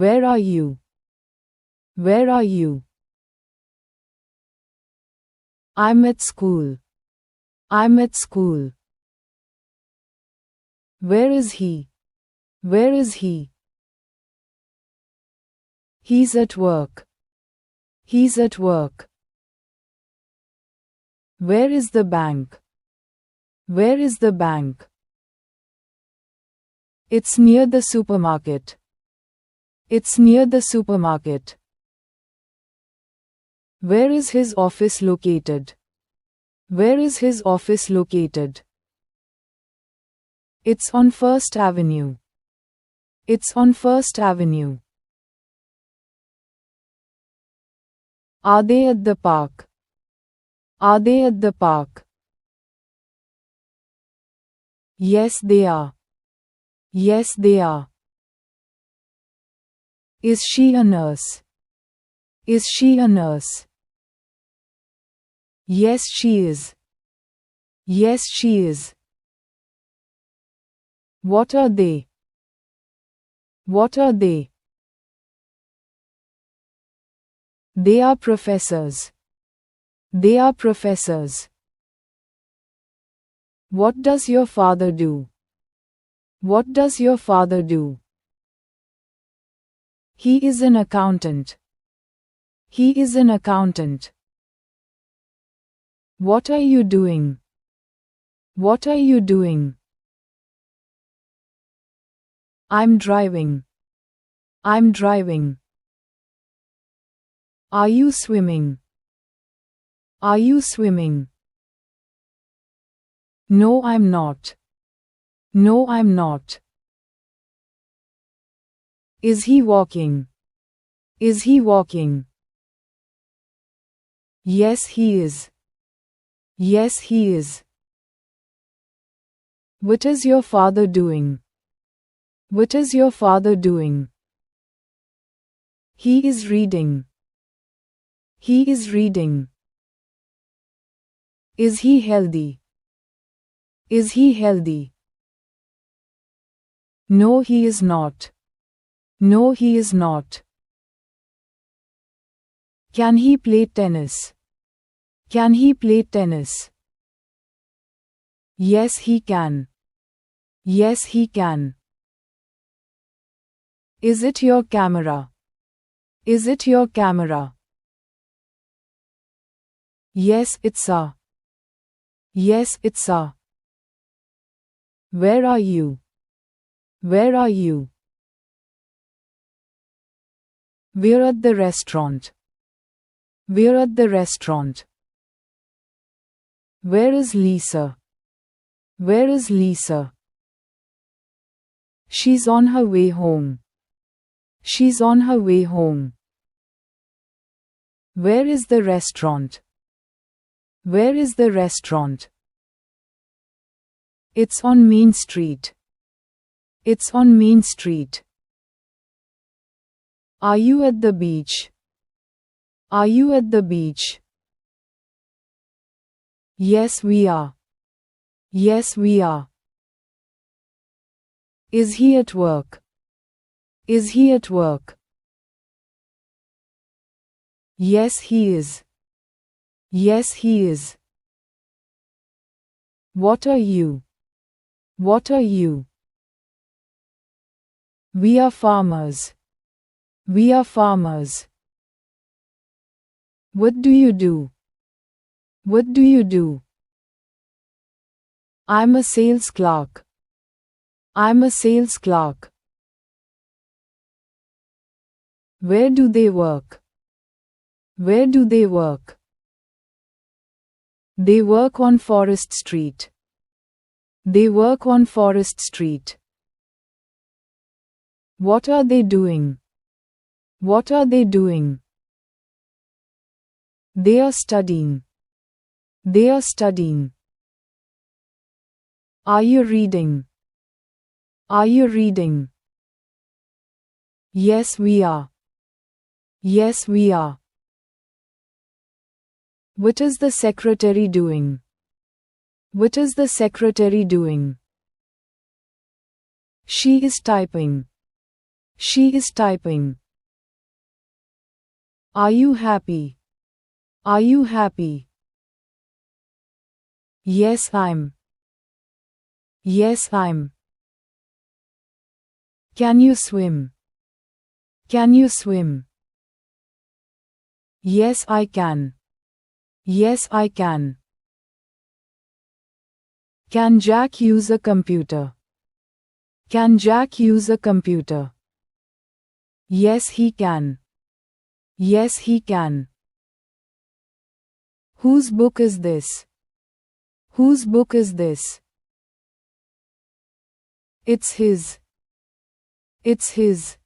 Where are you? Where are you? I'm at school. I'm at school. Where is he? Where is he? He's at work. He's at work. Where is the bank? Where is the bank? It's near the supermarket. It's near the supermarket. Where is his office located? Where is his office located? It's on First Avenue. It's on First Avenue. Are they at the park? Are they at the park? Yes, they are. Yes, they are. Is she a nurse? Is she a nurse? Yes, she is. Yes, she is. What are they? What are they? They are professors. They are professors. What does your father do? What does your father do? He is an accountant. He is an accountant. What are you doing? What are you doing? I'm driving. I'm driving. Are you swimming? Are you swimming? No, I'm not. No, I'm not. Is he walking? Is he walking? Yes, he is. Yes, he is. What is your father doing? What is your father doing? He is reading. He is reading. Is he healthy? Is he healthy? No, he is not. No, he is not. Can he play tennis? Can he play tennis? Yes, he can. Yes, he can. Is it your camera? Is it your camera? Yes, it's a. Yes, it's a. Where are you? Where are you? We're at the restaurant. We're at the restaurant. Where is Lisa? Where is Lisa? She's on her way home. She's on her way home. Where is the restaurant? Where is the restaurant? It's on Main Street. It's on Main Street. Are you at the beach? Are you at the beach? Yes, we are. Yes, we are. Is he at work? Is he at work? Yes, he is. Yes, he is. What are you? What are you? We are farmers. We are farmers. What do you do? What do you do? I'm a sales clerk. I'm a sales clerk. Where do they work? Where do they work? They work on Forest Street. They work on Forest Street. What are they doing? What are they doing? They are studying. They are studying. Are you reading? Are you reading? Yes, we are. Yes, we are. What is the secretary doing? What is the secretary doing? She is typing. She is typing. Are you happy? Are you happy? Yes, I'm. Yes, I'm. Can you swim? Can you swim? Yes, I can. Yes, I can. Can Jack use a computer? Can Jack use a computer? Yes, he can. Yes, he can. Whose book is this? Whose book is this? It's his. It's his.